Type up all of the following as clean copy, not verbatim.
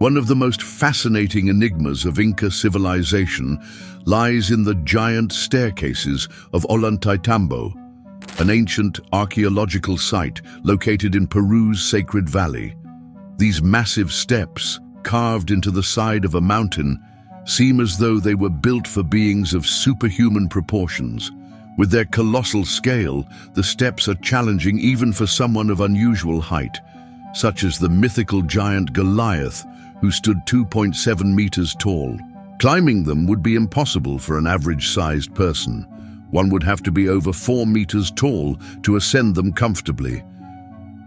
One of the most fascinating enigmas of Inca civilization lies in the giant staircases of Ollantaytambo, an ancient archaeological site located in Peru's Sacred Valley. These massive steps, carved into the side of a mountain, seem as though they were built for beings of superhuman proportions. With their colossal scale, the steps are challenging even for someone of unusual height, such as the mythical giant Goliath, who stood 2.7 meters tall. Climbing them would be impossible for an average-sized person. One would have to be over 4 meters tall to ascend them comfortably.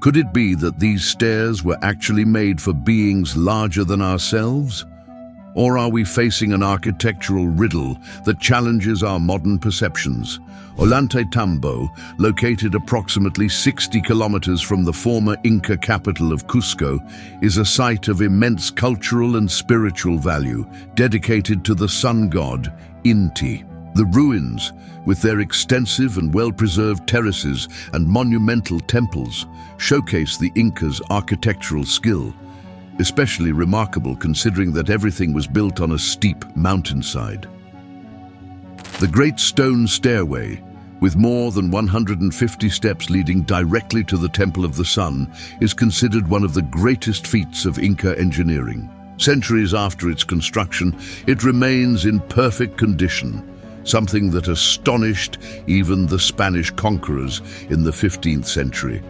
Could it be that these stairs were actually made for beings larger than ourselves? Or are we facing an architectural riddle that challenges our modern perceptions? Ollantaytambo, located approximately 60 kilometers from the former Inca capital of Cusco, is a site of immense cultural and spiritual value, dedicated to the sun god, Inti. The ruins, with their extensive and well-preserved terraces and monumental temples, showcase the Incas' architectural skill, especially remarkable considering that everything was built on a steep mountainside. The Great Stone Stairway, with more than 150 steps leading directly to the Temple of the Sun, is considered one of the greatest feats of Inca engineering. Centuries after its construction, it remains in perfect condition, something that astonished even the Spanish conquerors in the 15th century.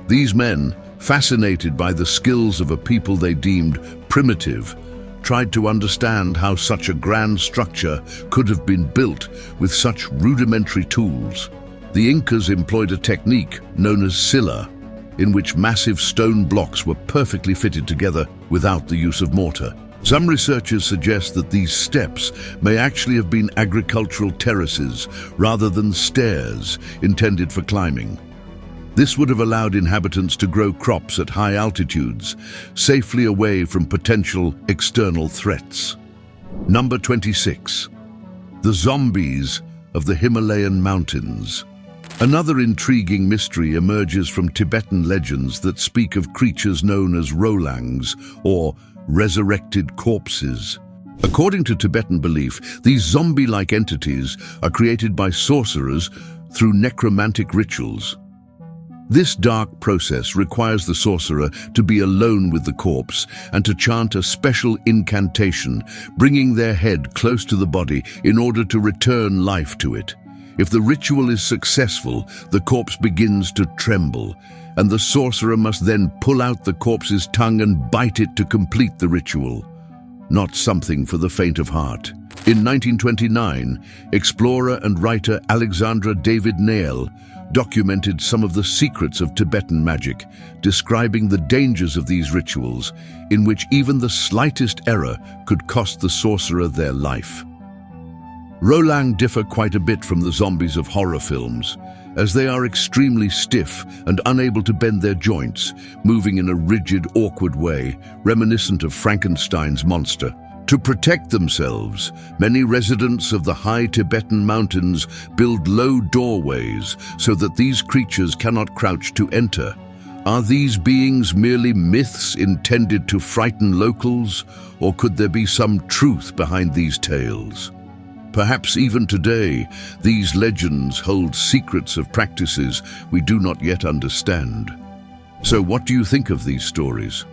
These men, fascinated by the skills of a people they deemed primitive, tried to understand how such a grand structure could have been built with such rudimentary tools. The Incas employed a technique known as silla, in which massive stone blocks were perfectly fitted together without the use of mortar. Some researchers suggest that these steps may actually have been agricultural terraces rather than stairs intended for climbing. This would have allowed inhabitants to grow crops at high altitudes, safely away from potential external threats. Number 26. The zombies of the Himalayan mountains. Another intriguing mystery emerges from Tibetan legends that speak of creatures known as rolangs, or resurrected corpses. According to Tibetan belief, these zombie-like entities are created by sorcerers through necromantic rituals. This dark process requires the sorcerer to be alone with the corpse and to chant a special incantation, bringing their head close to the body in order to return life to it. If the ritual is successful, the corpse begins to tremble, and the sorcerer must then pull out the corpse's tongue and bite it to complete the ritual. Not something for the faint of heart. In 1929, explorer and writer Alexandra David Nail documented some of the secrets of Tibetan magic, describing the dangers of these rituals, in which even the slightest error could cost the sorcerer their life. Rolang differ quite a bit from the zombies of horror films, as they are extremely stiff and unable to bend their joints, moving in a rigid, awkward way, reminiscent of Frankenstein's monster. To protect themselves, many residents of the high Tibetan mountains build low doorways so that these creatures cannot crouch to enter. Are these beings merely myths intended to frighten locals, or could there be some truth behind these tales? Perhaps even today, these legends hold secrets of practices we do not yet understand. So what do you think of these stories?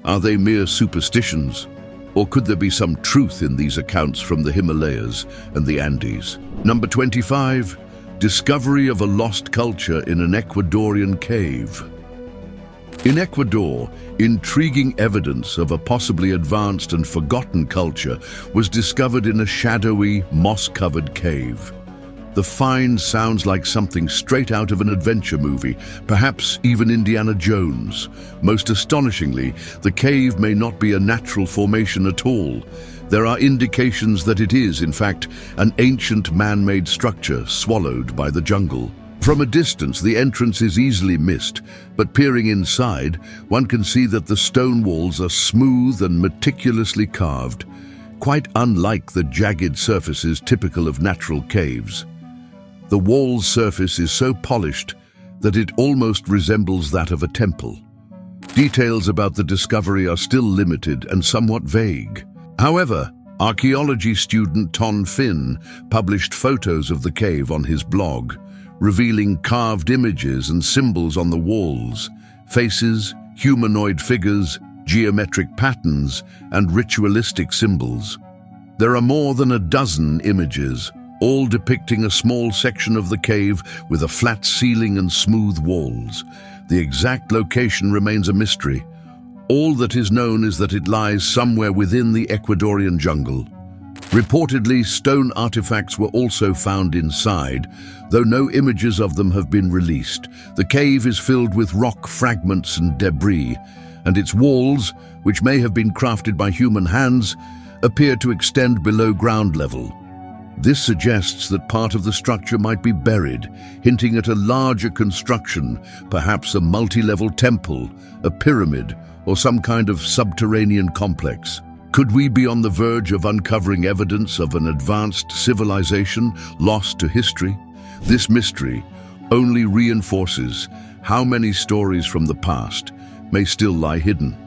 Are they mere superstitions? Or could there be some truth in these accounts from the Himalayas and the Andes? Number 25. Discovery of a lost culture in an Ecuadorian cave. In Ecuador, intriguing evidence of a possibly advanced and forgotten culture was discovered in a shadowy, moss-covered cave. The find sounds like something straight out of an adventure movie, perhaps even Indiana Jones. Most astonishingly, the cave may not be a natural formation at all. There are indications that it is, in fact, an ancient man-made structure swallowed by the jungle. From a distance, the entrance is easily missed, but peering inside, one can see that the stone walls are smooth and meticulously carved, quite unlike the jagged surfaces typical of natural caves. The wall's surface is so polished that it almost resembles that of a temple. Details about the discovery are still limited and somewhat vague. However, archaeology student Ton Finn published photos of the cave on his blog, revealing carved images and symbols on the walls, faces, humanoid figures, geometric patterns, and ritualistic symbols. There are more than a dozen images, all depicting a small section of the cave with a flat ceiling and smooth walls. The exact location remains a mystery. All that is known is that it lies somewhere within the Ecuadorian jungle. Reportedly, stone artifacts were also found inside, though no images of them have been released. The cave is filled with rock fragments and debris, and its walls, which may have been crafted by human hands, appear to extend below ground level. This suggests that part of the structure might be buried, hinting at a larger construction, perhaps a multi-level temple, a pyramid, or some kind of subterranean complex. Could we be on the verge of uncovering evidence of an advanced civilization lost to history? This mystery only reinforces how many stories from the past may still lie hidden.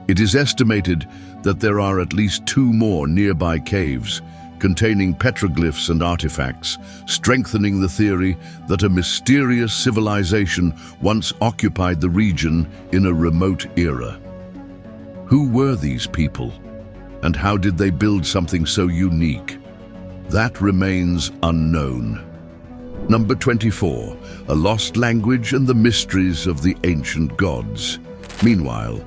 It is estimated that there are at least 2 more nearby caves containing petroglyphs and artifacts, strengthening the theory that a mysterious civilization once occupied the region in a remote era. Who were these people, and how did they build something so unique? That remains unknown. Number 24, a lost language and the mysteries of the ancient gods. Meanwhile,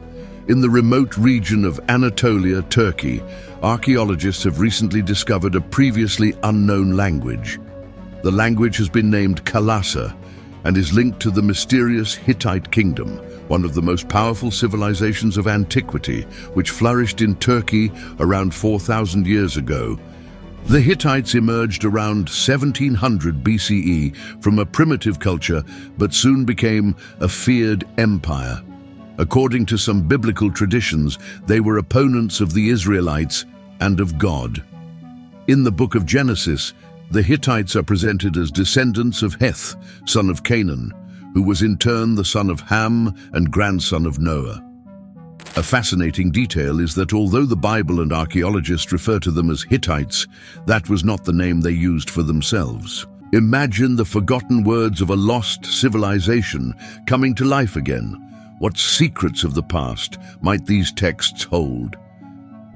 in the remote region of Anatolia, Turkey, archaeologists have recently discovered a previously unknown language. The language has been named Kalasa and is linked to the mysterious Hittite kingdom, one of the most powerful civilizations of antiquity, which flourished in Turkey around 4,000 years ago. The Hittites emerged around 1700 BCE from a primitive culture, but soon became a feared empire. According to some biblical traditions, they were opponents of the Israelites and of God. In the book of Genesis, the Hittites are presented as descendants of Heth, son of Canaan, who was in turn the son of Ham and grandson of Noah. A fascinating detail is that although the Bible and archaeologists refer to them as Hittites, that was not the name they used for themselves. Imagine the forgotten words of a lost civilization coming to life again. What secrets of the past might these texts hold?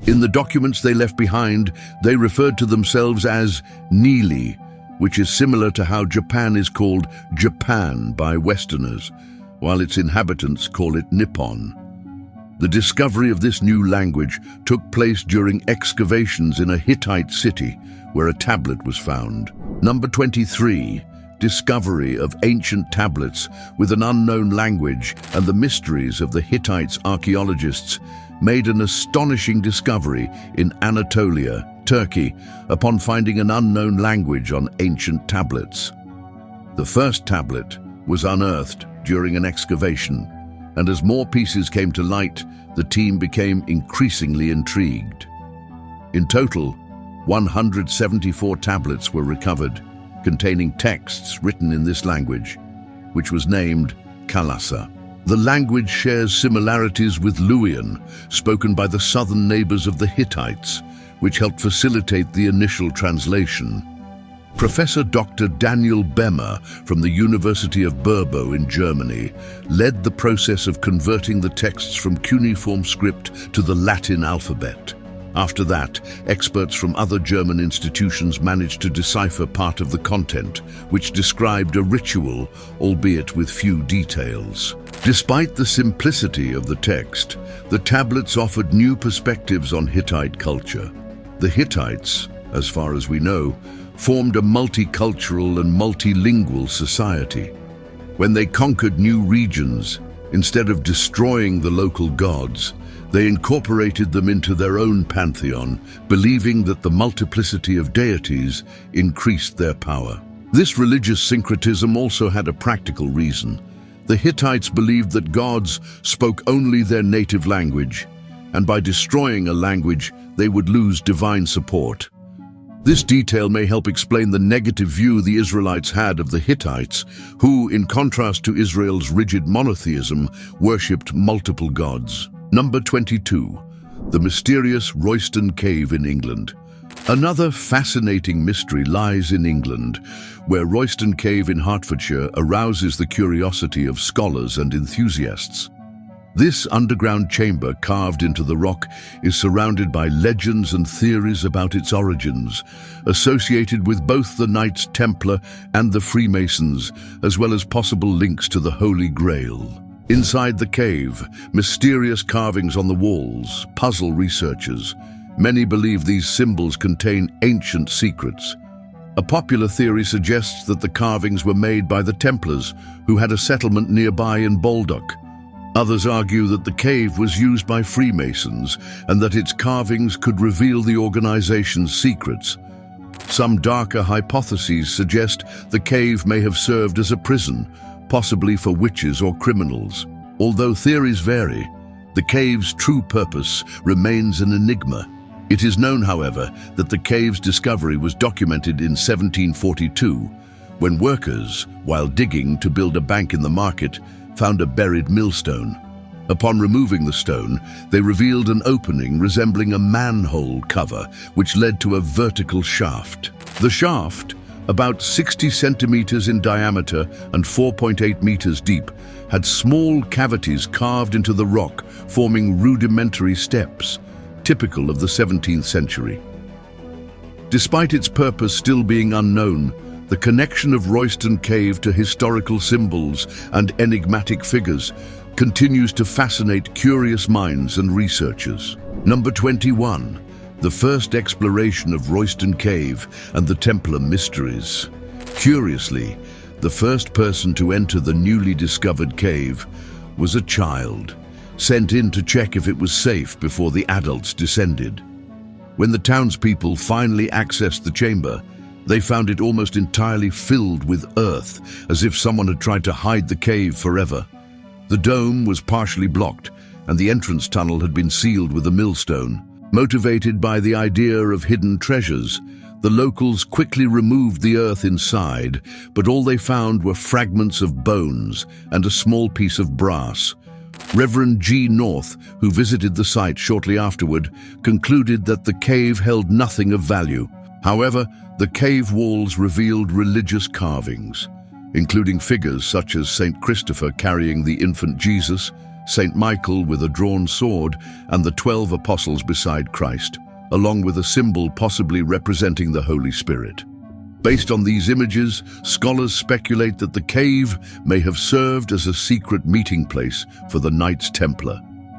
In the documents they left behind, they referred to themselves as Nili, which is similar to how Japan is called Japan by Westerners, while its inhabitants call it Nippon. The discovery of this new language took place during excavations in a Hittite city, where a tablet was found. Number 23. Discovery of ancient tablets with an unknown language and the mysteries of the Hittites. Archaeologists made an astonishing discovery in Anatolia, Turkey, upon finding an unknown language on ancient tablets. The first tablet was unearthed during an excavation, and as more pieces came to light, the team became increasingly intrigued. In total, 174 tablets were recovered, containing texts written in this language, which was named Kalasa. The language shares similarities with Luwian, spoken by the southern neighbors of the Hittites, which helped facilitate the initial translation. Professor Dr. Daniel Bemmer from the University of Burbo in Germany led the process of converting the texts from cuneiform script to the Latin alphabet. After that, experts from other German institutions managed to decipher part of the content, which described a ritual, albeit with few details. Despite the simplicity of the text, the tablets offered new perspectives on Hittite culture. The Hittites, as far as we know, formed a multicultural and multilingual society. When they conquered new regions, instead of destroying the local gods, they incorporated them into their own pantheon, believing that the multiplicity of deities increased their power. This religious syncretism also had a practical reason. The Hittites believed that gods spoke only their native language, and by destroying a language, they would lose divine support. This detail may help explain the negative view the Israelites had of the Hittites, who, in contrast to Israel's rigid monotheism, worshipped multiple gods. Number 22. The mysterious Royston Cave in England. Another fascinating mystery lies in England, where Royston Cave in Hertfordshire arouses the curiosity of scholars and enthusiasts. This underground chamber carved into the rock is surrounded by legends and theories about its origins, associated with both the Knights Templar and the Freemasons, as well as possible links to the Holy Grail. Inside the cave, mysterious carvings on the walls puzzle researchers. Many believe these symbols contain ancient secrets. A popular theory suggests that the carvings were made by the Templars, who had a settlement nearby in Baldock. Others argue that the cave was used by Freemasons and that its carvings could reveal the organization's secrets. Some darker hypotheses suggest the cave may have served as a prison, possibly for witches or criminals. Although theories vary, the cave's true purpose remains an enigma. It is known, however, that the cave's discovery was documented in 1742, when workers, while digging to build a bank in the market, found a buried millstone. Upon removing the stone, they revealed an opening resembling a manhole cover, which led to a vertical shaft. The shaft, about 60 centimeters in diameter and 4.8 meters deep, had small cavities carved into the rock, forming rudimentary steps, typical of the 17th century. Despite its purpose still being unknown, the connection of Royston Cave to historical symbols and enigmatic figures continues to fascinate curious minds and researchers. Number 21. The first exploration of Royston Cave and the Templar mysteries. Curiously, the first person to enter the newly discovered cave was a child, sent in to check if it was safe before the adults descended. When the townspeople finally accessed the chamber, they found it almost entirely filled with earth, as if someone had tried to hide the cave forever. The dome was partially blocked, and the entrance tunnel had been sealed with a millstone. Motivated by the idea of hidden treasures, the locals quickly removed the earth inside, but all they found were fragments of bones and a small piece of brass. Reverend G. North, who visited the site shortly afterward, concluded that the cave held nothing of value. However, the cave walls revealed religious carvings, including figures such as Saint Christopher carrying the infant Jesus, Saint Michael with a drawn sword, and the 12 apostles beside Christ, along with a symbol possibly representing the Holy Spirit. Based on these images, scholars speculate that the cave may have served as a secret meeting place for the Knights Templar,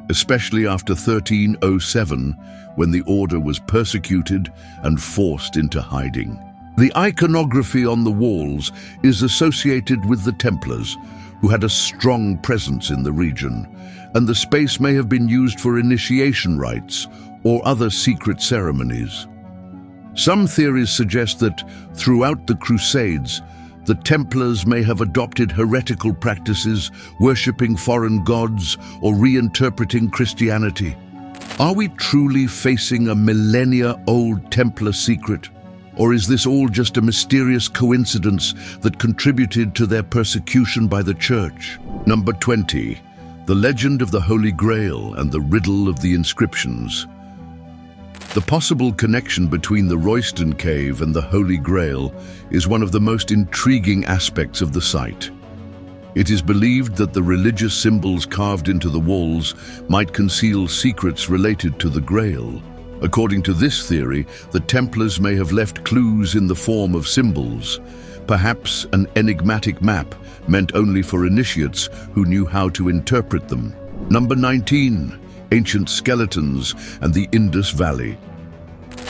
especially after 1307, when the order was persecuted and forced into hiding. The iconography on the walls is associated with the Templars, who had a strong presence in the region, and the space may have been used for initiation rites or other secret ceremonies. Some theories suggest that, throughout the Crusades, the Templars may have adopted heretical practices, worshipping foreign gods or reinterpreting Christianity. Are we truly facing a millennia-old Templar secret? Or is this all just a mysterious coincidence that contributed to their persecution by the Church? Number 20. The legend of the Holy Grail and the riddle of the inscriptions. The possible connection between the Royston Cave and the Holy Grail is one of the most intriguing aspects of the site. It is believed that the religious symbols carved into the walls might conceal secrets related to the Grail. According to this theory, the Templars may have left clues in the form of symbols, perhaps an enigmatic map meant only for initiates who knew how to interpret them. Number 19. Ancient skeletons and the Indus Valley.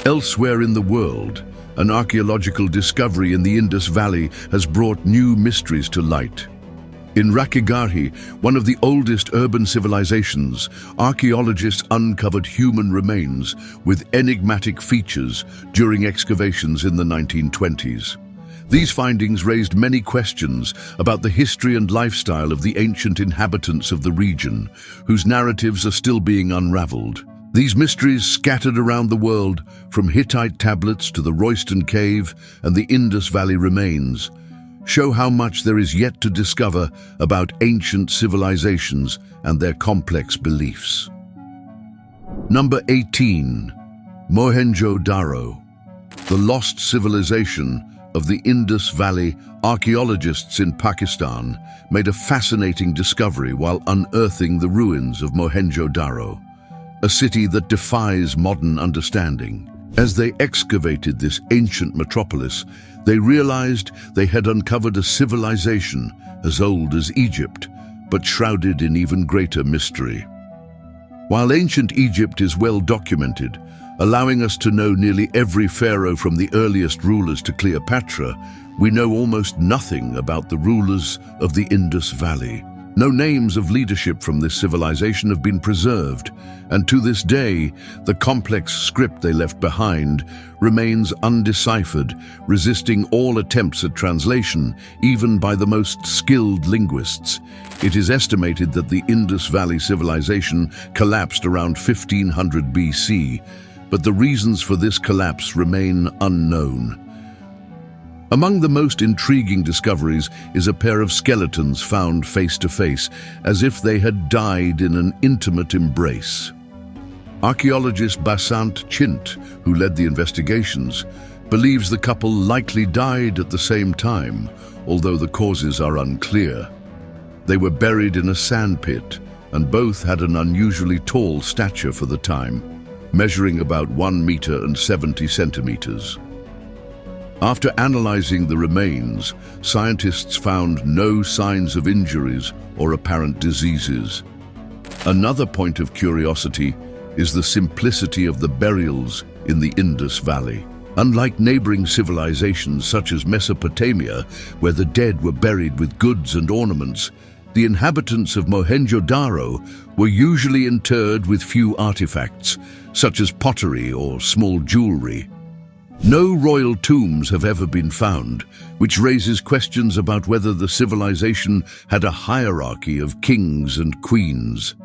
Elsewhere in the world, an archaeological discovery in the Indus Valley has brought new mysteries to light. In Rakhigarhi, one of the oldest urban civilizations, archaeologists uncovered human remains with enigmatic features during excavations in the 1920s. These findings raised many questions about the history and lifestyle of the ancient inhabitants of the region, whose narratives are still being unraveled. These mysteries scattered around the world, from Hittite tablets to the Royston Cave and the Indus Valley remains, show how much there is yet to discover about ancient civilizations and their complex beliefs. Number 18. Mohenjo-Daro. The lost civilization of the Indus Valley. Archaeologists in Pakistan made a fascinating discovery while unearthing the ruins of Mohenjo-Daro, a city that defies modern understanding. As they excavated this ancient metropolis, they realized they had uncovered a civilization as old as Egypt, but shrouded in even greater mystery. While ancient Egypt is well documented, allowing us to know nearly every pharaoh from the earliest rulers to Cleopatra, we know almost nothing about the rulers of the Indus Valley. No names of leadership from this civilization have been preserved, and to this day, the complex script they left behind remains undeciphered, resisting all attempts at translation, even by the most skilled linguists. It is estimated that the Indus Valley civilization collapsed around 1500 BC, but the reasons for this collapse remain unknown. Among the most intriguing discoveries is a pair of skeletons found face to face, as if they had died in an intimate embrace. Archaeologist Basant Chint, who led the investigations, believes the couple likely died at the same time, although the causes are unclear. They were buried in a sand pit, and both had an unusually tall stature for the time, measuring about 1 meter and 70 centimeters. After analyzing the remains, scientists found no signs of injuries or apparent diseases. Another point of curiosity is the simplicity of the burials in the Indus Valley. Unlike neighboring civilizations such as Mesopotamia, where the dead were buried with goods and ornaments, the inhabitants of Mohenjo-Daro were usually interred with few artifacts, such as pottery or small jewelry. No royal tombs have ever been found, which raises questions about whether the civilization had a hierarchy of kings and queens.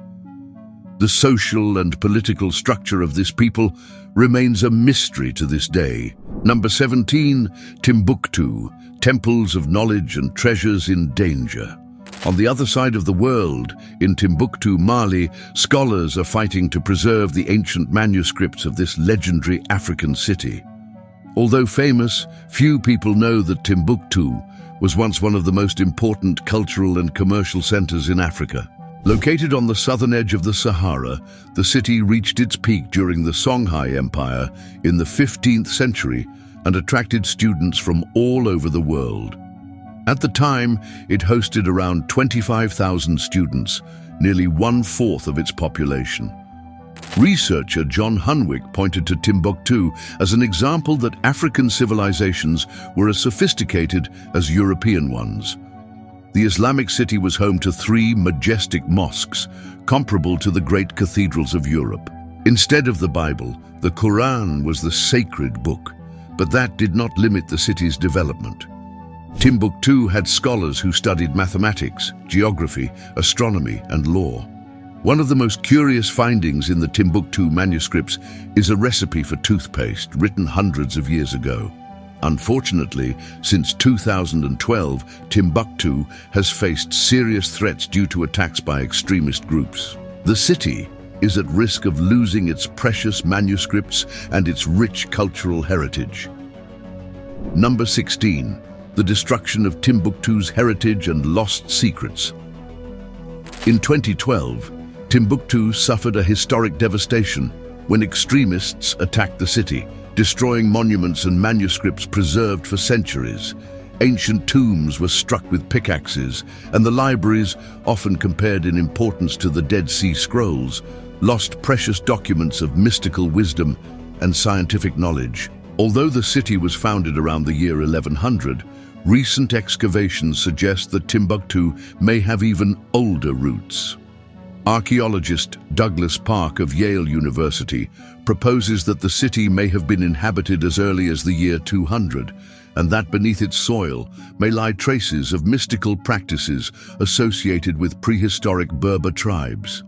The social and political structure of this people remains a mystery to this day. Number 17, Timbuktu, temples of knowledge and treasures in danger. On the other side of the world, in Timbuktu, Mali, scholars are fighting to preserve the ancient manuscripts of this legendary African city. Although famous, few people know that Timbuktu was once one of the most important cultural and commercial centers in Africa. Located on the southern edge of the Sahara, the city reached its peak during the Songhai Empire in the 15th century and attracted students from all over the world. At the time, it hosted around 25,000 students, nearly 1/4 of its population. Researcher John Hunwick pointed to Timbuktu as an example that African civilizations were as sophisticated as European ones. The Islamic city was home to 3 majestic mosques, comparable to the great cathedrals of Europe. Instead of the Bible, the Quran was the sacred book, but that did not limit the city's development. Timbuktu had scholars who studied mathematics, geography, astronomy, and law. One of the most curious findings in the Timbuktu manuscripts is a recipe for toothpaste written hundreds of years ago. Unfortunately, since 2012, Timbuktu has faced serious threats due to attacks by extremist groups. The city is at risk of losing its precious manuscripts and its rich cultural heritage. Number 16. The destruction of Timbuktu's heritage and lost secrets. In 2012, Timbuktu suffered a historic devastation when extremists attacked the city, destroying monuments and manuscripts preserved for centuries. Ancient tombs were struck with pickaxes, and the libraries, often compared in importance to the Dead Sea Scrolls, lost precious documents of mystical wisdom and scientific knowledge. Although the city was founded around the year 1100, recent excavations suggest that Timbuktu may have even older roots. Archaeologist Douglas Park of Yale University proposes that the city may have been inhabited as early as the year 200, and that beneath its soil may lie traces of mystical practices associated with prehistoric Berber tribes.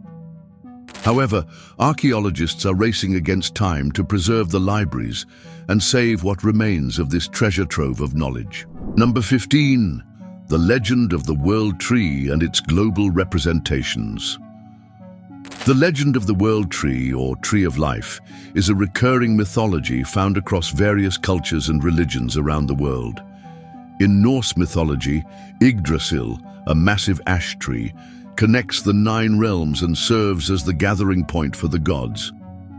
However, archaeologists are racing against time to preserve the libraries and save what remains of this treasure trove of knowledge. Number 15. The legend of the World Tree and its global representations. The legend of the World Tree, or Tree of Life, is a recurring mythology found across various cultures and religions around the world. In Norse mythology, Yggdrasil, a massive ash tree, connects the 9 realms and serves as the gathering point for the gods.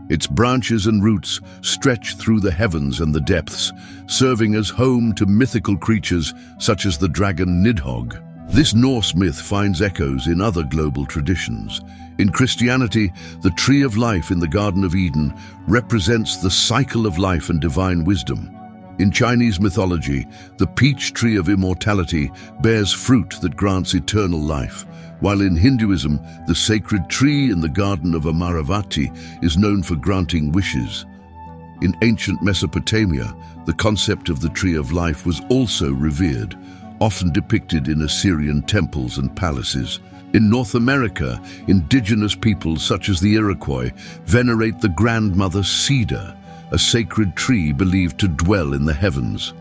Its branches and roots stretch through the heavens and the depths, serving as home to mythical creatures such as the dragon Nidhogg. This Norse myth finds echoes in other global traditions. In Christianity, the Tree of Life in the Garden of Eden represents the cycle of life and divine wisdom. In Chinese mythology, the peach tree of immortality bears fruit that grants eternal life, while in Hinduism, the sacred tree in the garden of Amaravati is known for granting wishes. In ancient Mesopotamia, the concept of the Tree of Life was also revered, often depicted in Assyrian temples and palaces. In North America, indigenous peoples such as the Iroquois venerate the grandmother cedar, a sacred tree believed to dwell in the heavens.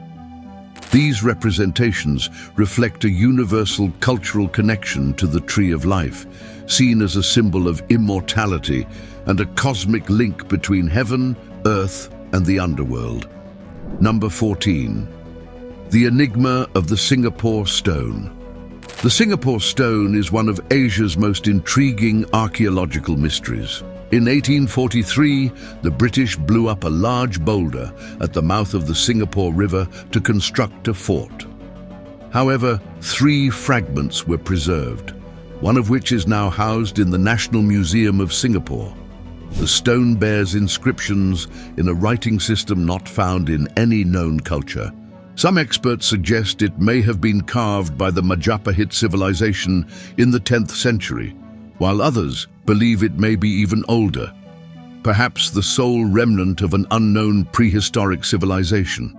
These representations reflect a universal cultural connection to the Tree of Life, seen as a symbol of immortality and a cosmic link between heaven, earth, and the underworld. Number 14. The enigma of the Singapore Stone. The Singapore Stone is one of Asia's most intriguing archaeological mysteries. In 1843, the British blew up a large boulder at the mouth of the Singapore River to construct a fort. However, 3 fragments were preserved, one of which is now housed in the National Museum of Singapore. The stone bears inscriptions in a writing system not found in any known culture. Some experts suggest it may have been carved by the Majapahit civilization in the 10th century, while others believe it may be even older, perhaps the sole remnant of an unknown prehistoric civilization.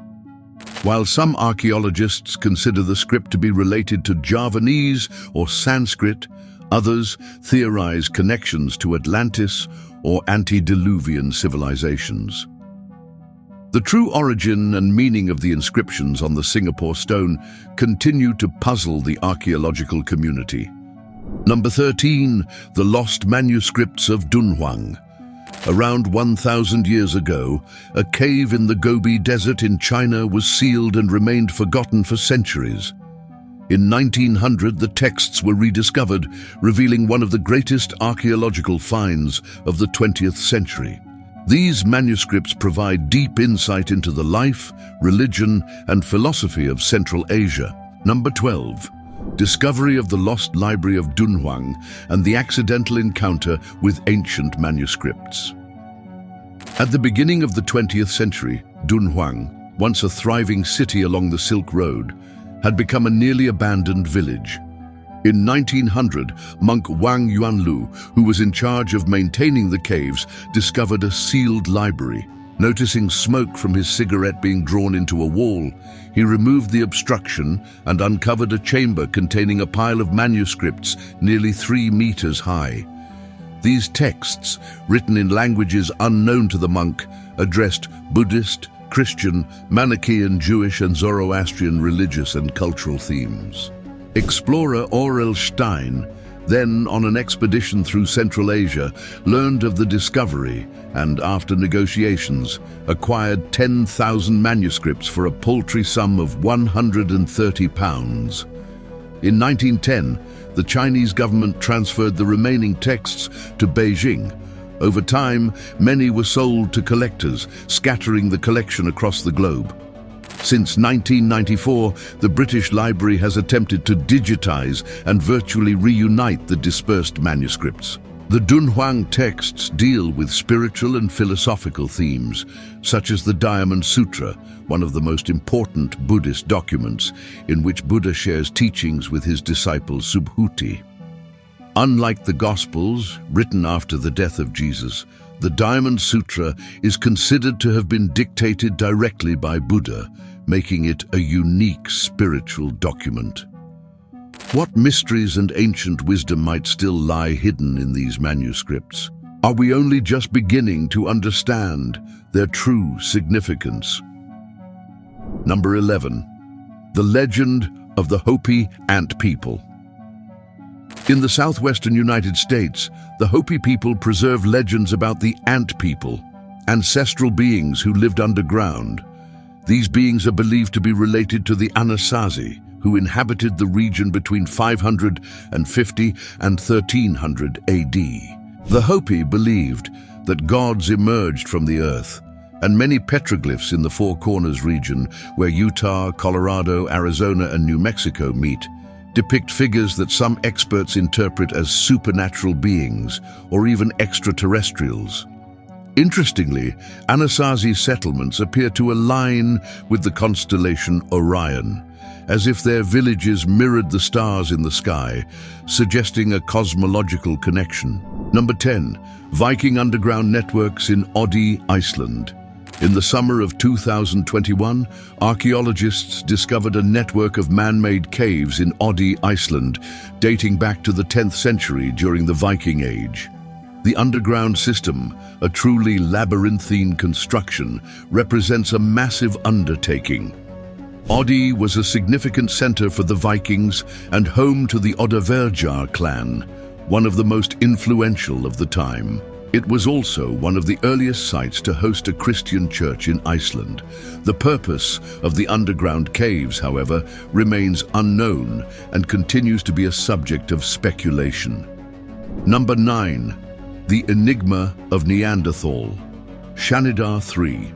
While some archaeologists consider the script to be related to Javanese or Sanskrit, others theorize connections to Atlantis or antediluvian civilizations. The true origin and meaning of the inscriptions on the Singapore Stone continue to puzzle the archaeological community. Number 13. The Lost Manuscripts of Dunhuang. Around 1,000 years ago, a cave in the Gobi Desert in China was sealed and remained forgotten for centuries. In 1900, the texts were rediscovered, revealing one of the greatest archaeological finds of the 20th century. These manuscripts provide deep insight into the life, religion, and philosophy of Central Asia. Number 12. Discovery of the lost library of Dunhuang and the accidental encounter with ancient manuscripts. At the beginning of the 20th century, Dunhuang, once a thriving city along the Silk Road, had become a nearly abandoned village. In 1900, monk Wang Yuanlu, who was in charge of maintaining the caves, discovered a sealed library. Noticing smoke from his cigarette being drawn into a wall, he removed the obstruction and uncovered a chamber containing a pile of manuscripts nearly 3 meters high. These texts, written in languages unknown to the monk, addressed Buddhist, Christian, Manichaean, Jewish, and Zoroastrian religious and cultural themes. Explorer Aurel Stein, then on an expedition through Central Asia, learned of the discovery and, after negotiations, acquired 10,000 manuscripts for a paltry sum of £130. In 1910, the Chinese government transferred the remaining texts to Beijing. Over time, many were sold to collectors, scattering the collection across the globe. Since 1994, the British Library has attempted to digitize and virtually reunite the dispersed manuscripts. The Dunhuang texts deal with spiritual and philosophical themes, such as the Diamond Sutra, one of the most important Buddhist documents, in which Buddha shares teachings with his disciple Subhuti. Unlike the Gospels, written after the death of Jesus, the Diamond Sutra is considered to have been dictated directly by Buddha, making it a unique spiritual document. What mysteries and ancient wisdom might still lie hidden in these manuscripts? Are we only just beginning to understand their true significance? Number 11. The legend of the Hopi Ant People. In the southwestern United States, the Hopi people preserve legends about the Ant People, ancestral beings who lived underground. These beings are believed to be related to the Anasazi, who inhabited the region between 550 and 1300 AD. The Hopi believed that gods emerged from the earth, and many petroglyphs in the Four Corners region, where Utah, Colorado, Arizona, and New Mexico meet, depict figures that some experts interpret as supernatural beings or even extraterrestrials. Interestingly, Anasazi settlements appear to align with the constellation Orion, as if their villages mirrored the stars in the sky, suggesting a cosmological connection. Number 10. Viking underground networks in Oddi, Iceland. In the summer of 2021, archaeologists discovered a network of man-made caves in Oddi, Iceland, dating back to the 10th century during the Viking Age. The underground system, a truly labyrinthine construction, represents a massive undertaking. Oddi was a significant center for the Vikings and home to the Oddaverjar clan, one of the most influential of the time. It was also one of the earliest sites to host a Christian church in Iceland. The purpose of the underground caves, however, remains unknown and continues to be a subject of speculation. Number 9. The Enigma of Neanderthal. Shanidar 3.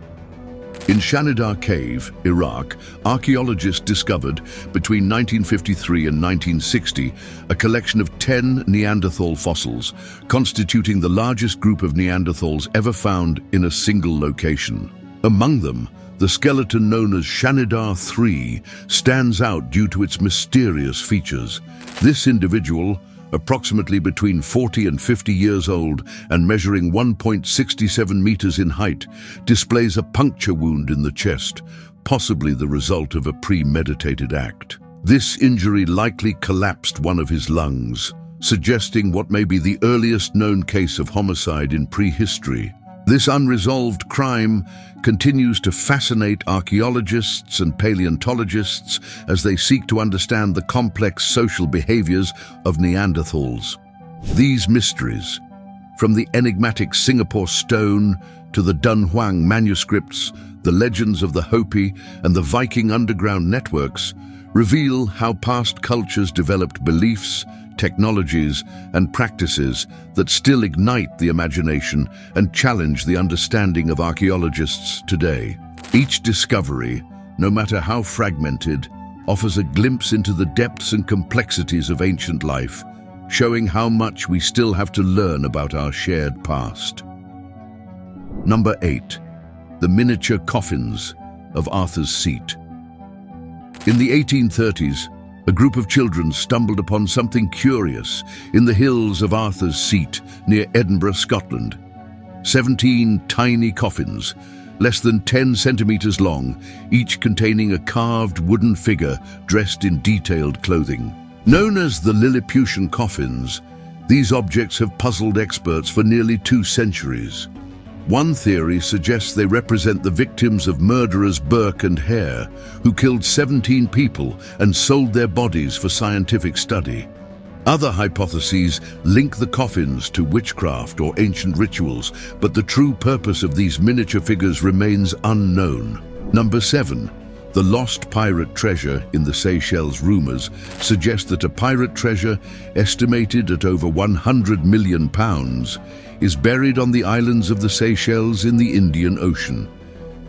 In Shanidar Cave, Iraq, archaeologists discovered, between 1953 and 1960, a collection of 10 Neanderthal fossils, constituting the largest group of Neanderthals ever found in a single location. Among them, the skeleton known as Shanidar 3 stands out due to its mysterious features. This individual, approximately between 40 and 50 years old and measuring 1.67 meters in height, displays a puncture wound in the chest, possibly the result of a premeditated act. This injury likely collapsed one of his lungs, suggesting what may be the earliest known case of homicide in prehistory. This unresolved crime continues to fascinate archaeologists and paleontologists as they seek to understand the complex social behaviors of Neanderthals. These mysteries, from the enigmatic Singapore stone to the Dunhuang manuscripts, the legends of the Hopi, and the Viking underground networks, reveal how past cultures developed beliefs, technologies, and practices that still ignite the imagination and challenge the understanding of archaeologists today. Each discovery, no matter how fragmented, offers a glimpse into the depths and complexities of ancient life, showing how much we still have to learn about our shared past. Number 8. The miniature coffins of Arthur's Seat. In the 1830s, a group of children stumbled upon something curious in the hills of Arthur's Seat near Edinburgh, Scotland. 17 tiny coffins, less than 10 centimeters long, each containing a carved wooden figure dressed in detailed clothing. Known as the Lilliputian coffins, these objects have puzzled experts for nearly 2 centuries. One theory suggests they represent the victims of murderers Burke and Hare, who killed 17 people and sold their bodies for scientific study. Other hypotheses link the coffins to witchcraft or ancient rituals, but the true purpose of these miniature figures remains unknown. Number 7. The lost pirate treasure in the Seychelles. Rumors suggest that a pirate treasure, estimated at over £100 million, is buried on the islands of the Seychelles in the Indian Ocean.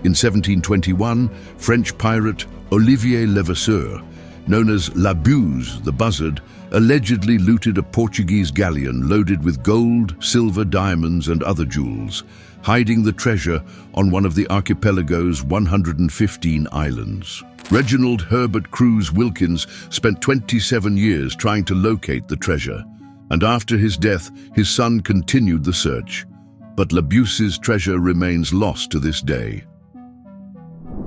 In 1721, French pirate Olivier Levasseur, known as La Buse, the Buzzard, allegedly looted a Portuguese galleon loaded with gold, silver, diamonds, and other jewels, hiding the treasure on one of the archipelago's 115 islands. Reginald Herbert Cruz Wilkins spent 27 years trying to locate the treasure, and after his death, his son continued the search. But La Buse's treasure remains lost to this day.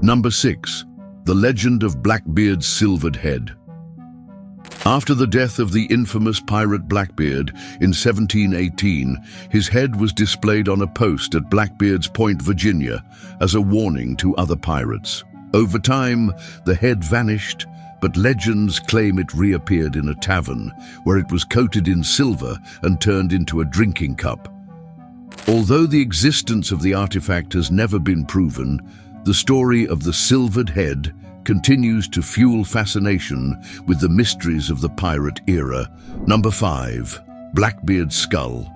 Number 6. The legend of Blackbeard's silvered head. After the death of the infamous pirate Blackbeard in 1718, his head was displayed on a post at Blackbeard's Point, Virginia, as a warning to other pirates. Over time, the head vanished, but legends claim it reappeared in a tavern, where it was coated in silver and turned into a drinking cup. Although the existence of the artifact has never been proven, the story of the silvered head continues to fuel fascination with the mysteries of the pirate era. Number 5. Blackbeard's Skull.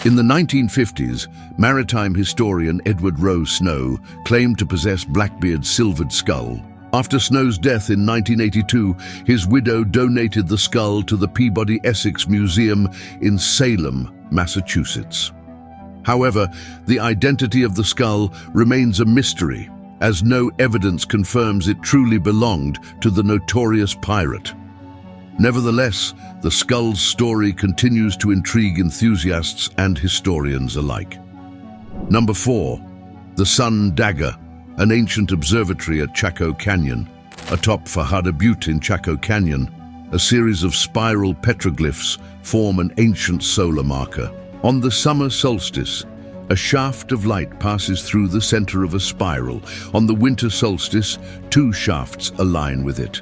In the 1950s, maritime historian Edward Rowe Snow claimed to possess Blackbeard's silvered skull. After Snow's death in 1982, his widow donated the skull to the Peabody Essex Museum in Salem, Massachusetts. However, the identity of the skull remains a mystery, as no evidence confirms it truly belonged to the notorious pirate. Nevertheless, the skull's story continues to intrigue enthusiasts and historians alike. Number 4. The Sun Dagger, an ancient observatory at Chaco Canyon. Atop Fajada Butte in Chaco Canyon, a series of spiral petroglyphs form an ancient solar marker. On the summer solstice, a shaft of light passes through the center of a spiral. On the winter solstice, 2 shafts align with it.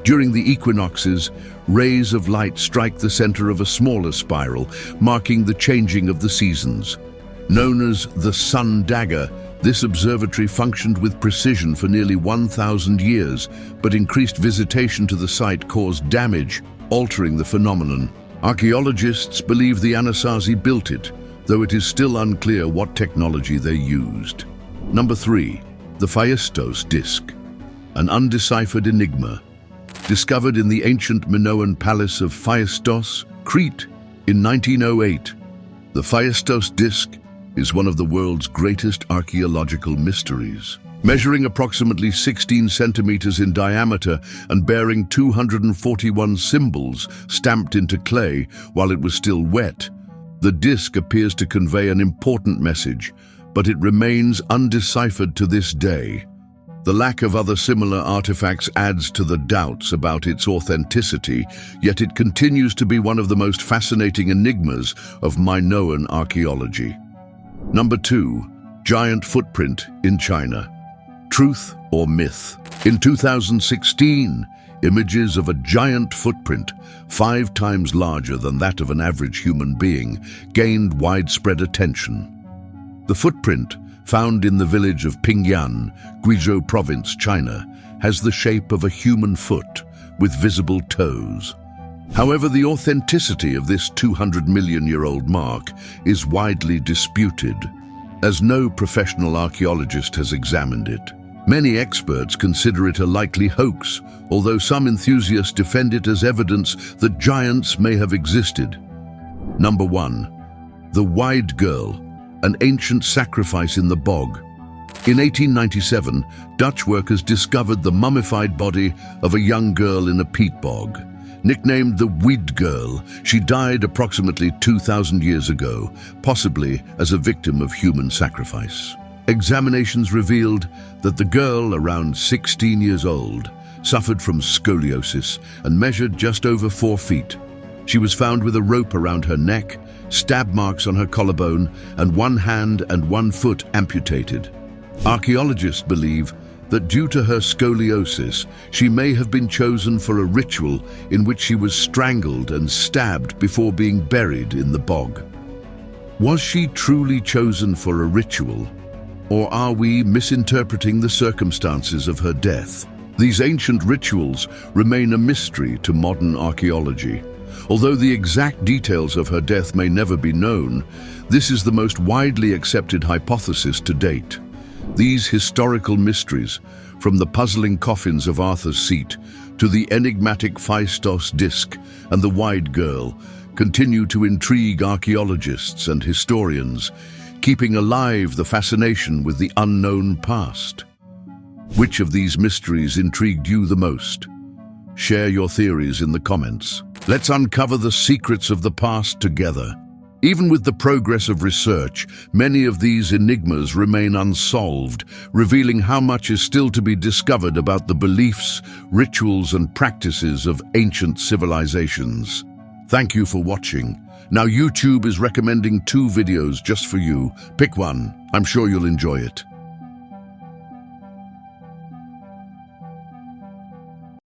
During the equinoxes, rays of light strike the center of a smaller spiral, marking the changing of the seasons. Known as the Sun Dagger, this observatory functioned with precision for nearly 1,000 years, but increased visitation to the site caused damage, altering the phenomenon. Archaeologists believe the Anasazi built it, though it is still unclear what technology they used. Number 3. The Phaistos Disc, an undeciphered enigma. Discovered in the ancient Minoan palace of Phaistos, Crete, in 1908, the Phaistos Disc is one of the world's greatest archaeological mysteries. Measuring approximately 16 centimeters in diameter and bearing 241 symbols stamped into clay while it was still wet, the disc appears to convey an important message, but it remains undeciphered to this day. The lack of other similar artifacts adds to the doubts about its authenticity, yet it continues to be one of the most fascinating enigmas of Minoan archaeology. Number 2. Giant footprint in China. Truth or myth? In 2016, images of a giant footprint, 5 times larger than that of an average human being, gained widespread attention. The footprint, found in the village of Pingyan, Guizhou Province, China, has the shape of a human foot with visible toes. However, the authenticity of this 200-million-year-old mark is widely disputed, as no professional archaeologist has examined it. Many experts consider it a likely hoax, although some enthusiasts defend it as evidence that giants may have existed. Number 1. The Wide Girl, an ancient sacrifice in the bog. In 1897, Dutch workers discovered the mummified body of a young girl in a peat bog. Nicknamed the Wide Girl, she died approximately 2,000 years ago, possibly as a victim of human sacrifice. Examinations revealed that the girl, around 16 years old, suffered from scoliosis and measured just over 4 feet. She was found with a rope around her neck, stab marks on her collarbone, and 1 hand and 1 foot amputated. Archaeologists believe that due to her scoliosis, she may have been chosen for a ritual in which she was strangled and stabbed before being buried in the bog. Was she truly chosen for a ritual? Or are we misinterpreting the circumstances of her death? These ancient rituals remain a mystery to modern archaeology. Although the exact details of her death may never be known, this is the most widely accepted hypothesis to date. These historical mysteries, from the puzzling coffins of Arthur's Seat to the enigmatic Phaistos Disc and the Wide Girl, continue to intrigue archaeologists and historians, keeping alive the fascination with the unknown past. Which of these mysteries intrigued you the most? Share your theories in the comments. Let's uncover the secrets of the past together. Even with the progress of research, many of these enigmas remain unsolved, revealing how much is still to be discovered about the beliefs, rituals, and practices of ancient civilizations. Thank you for watching. Now YouTube is recommending 2 videos just for you. Pick one. I'm sure you'll enjoy it.